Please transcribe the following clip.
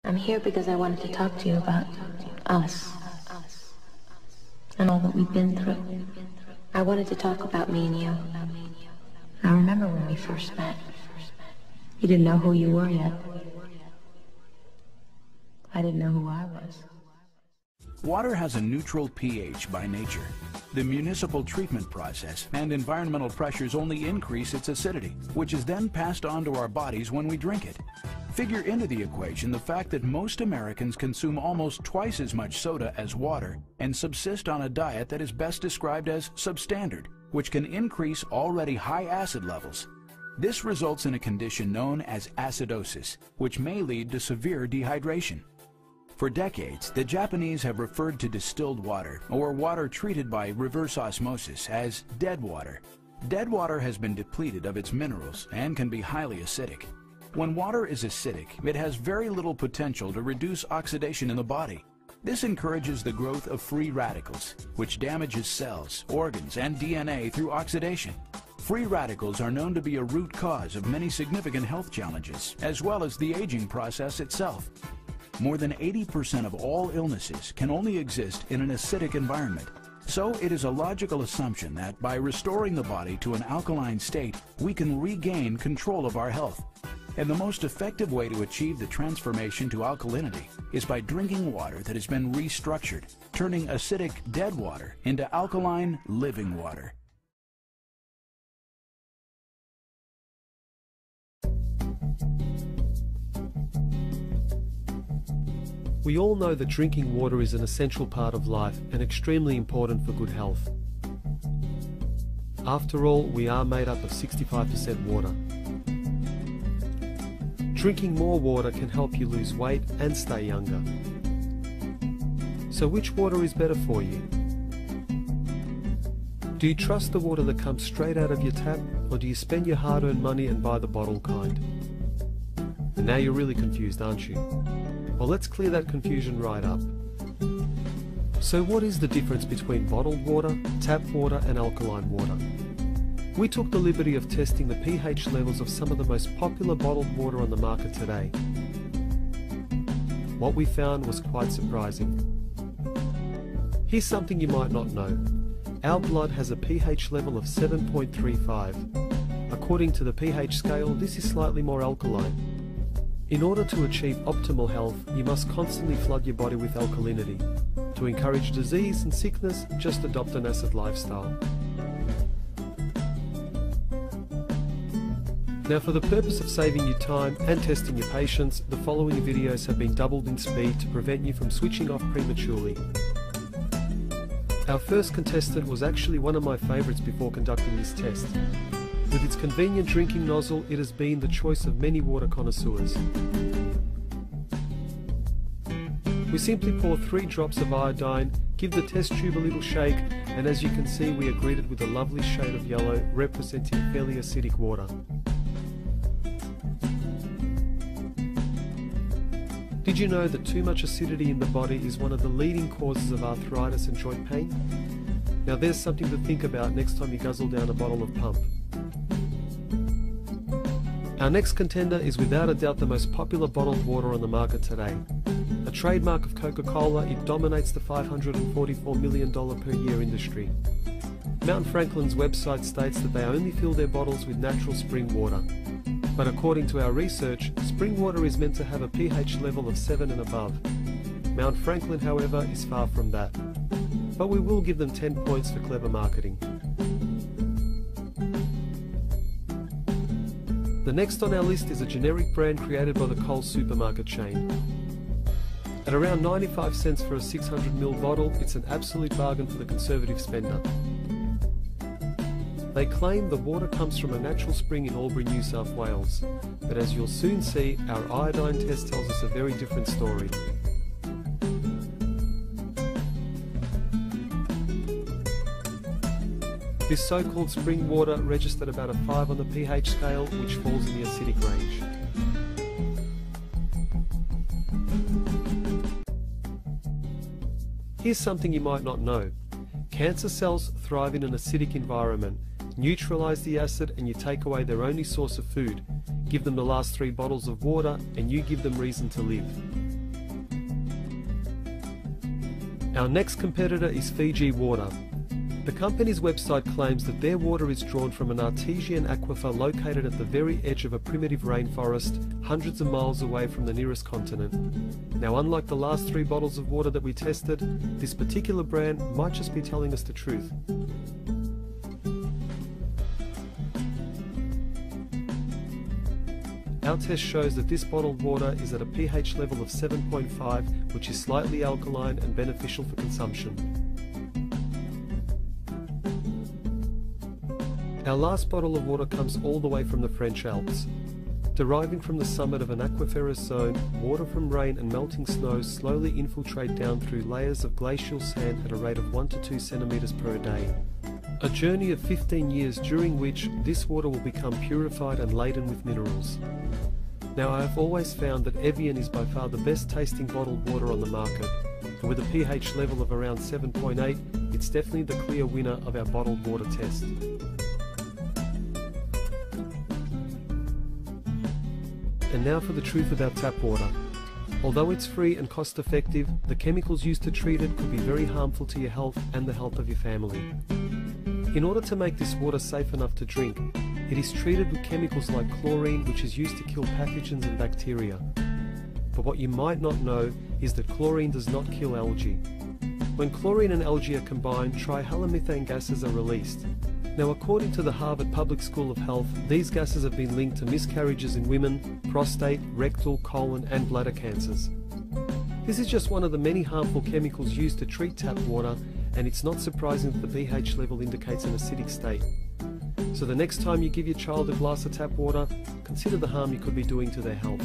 I'm here because I wanted to talk to you about us and all that we've been through. I wanted to talk about me and you. I remember when we first met. You didn't know who you were yet. I didn't know who I was. Water has a neutral pH by nature. The municipal treatment process and environmental pressures only increase its acidity, which is then passed on to our bodies when we drink it. Figure into the equation the fact that most Americans consume almost twice as much soda as water and subsist on a diet that is best described as substandard, which can increase already high acid levels. This results in a condition known as acidosis, which may lead to severe dehydration. For decades, the Japanese have referred to distilled water, or water treated by reverse osmosis, as dead water. Dead water has been depleted of its minerals and can be highly acidic. When water is acidic, it has very little potential to reduce oxidation in the body. This encourages the growth of free radicals, which damages cells, organs, and DNA through oxidation. Free radicals are known to be a root cause of many significant health challenges, as well as the aging process itself. More than 80% of all illnesses can only exist in an acidic environment. So it is a logical assumption that by restoring the body to an alkaline state, we can regain control of our health. And the most effective way to achieve the transformation to alkalinity is by drinking water that has been restructured, turning acidic dead water into alkaline living water. We all know that drinking water is an essential part of life and extremely important for good health. After all, we are made up of 65% water. Drinking more water can help you lose weight and stay younger. So which water is better for you? Do you trust the water that comes straight out of your tap, or do you spend your hard-earned money and buy the bottled kind? And now you're really confused, aren't you? Well, let's clear that confusion right up. So what is the difference between bottled water, tap water and alkaline water? We took the liberty of testing the pH levels of some of the most popular bottled water on the market today. What we found was quite surprising. Here's something you might not know. Our blood has a pH level of 7.35. According to the pH scale, this is slightly more alkaline. In order to achieve optimal health, you must constantly flood your body with alkalinity. To encourage disease and sickness, just adopt an acid lifestyle. Now, for the purpose of saving you time and testing your patience, the following videos have been doubled in speed to prevent you from switching off prematurely. Our first contestant was actually one of my favourites before conducting this test. With its convenient drinking nozzle, it has been the choice of many water connoisseurs. We simply pour 3 drops of iodine, give the test tube a little shake, and as you can see, we are greeted with a lovely shade of yellow representing fairly acidic water. Did you know that too much acidity in the body is one of the leading causes of arthritis and joint pain? Now there's something to think about next time you guzzle down a bottle of pump. Our next contender is without a doubt the most popular bottled water on the market today. A trademark of Coca-Cola, it dominates the $544 million per year industry. Mount Franklin's website states that they only fill their bottles with natural spring water. But according to our research, spring water is meant to have a pH level of 7 and above. Mount Franklin, however, is far from that. But we will give them 10 points for clever marketing. The next on our list is a generic brand created by the Coles supermarket chain. At around 95 cents for a 600ml bottle, it's an absolute bargain for the conservative spender. They claim the water comes from a natural spring in Albury, New South Wales, but as you'll soon see, our iodine test tells us a very different story. This so-called spring water registered about a 5 on the pH scale, which falls in the acidic range. Here's something you might not know. Cancer cells thrive in an acidic environment. Neutralize the acid and you take away their only source of food. Give them the last 3 bottles of water and you give them reason to live. Our next competitor is Fiji Water. The company's website claims that their water is drawn from an artesian aquifer located at the very edge of a primitive rainforest, hundreds of miles away from the nearest continent. Now, unlike the last 3 bottles of water that we tested, this particular brand might just be telling us the truth. Our test shows that this bottled water is at a pH level of 7.5, which is slightly alkaline and beneficial for consumption. Our last bottle of water comes all the way from the French Alps. Deriving from the summit of an aquiferous zone, water from rain and melting snow slowly infiltrate down through layers of glacial sand at a rate of 1 to 2 centimeters per day. A journey of 15 years during which this water will become purified and laden with minerals. Now, I have always found that Evian is by far the best tasting bottled water on the market, and with a pH level of around 7.8, it's definitely the clear winner of our bottled water test. And now for the truth about tap water. Although it's free and cost effective, the chemicals used to treat it could be very harmful to your health and the health of your family. In order to make this water safe enough to drink, it is treated with chemicals like chlorine, which is used to kill pathogens and bacteria. But what you might not know is that chlorine does not kill algae. When chlorine and algae are combined, trihalomethane gases are released. Now, according to the Harvard Public School of Health, these gases have been linked to miscarriages in women, prostate, rectal, colon and bladder cancers. This is just one of the many harmful chemicals used to treat tap water, and it's not surprising that the pH level indicates an acidic state. So the next time you give your child a glass of tap water, consider the harm you could be doing to their health.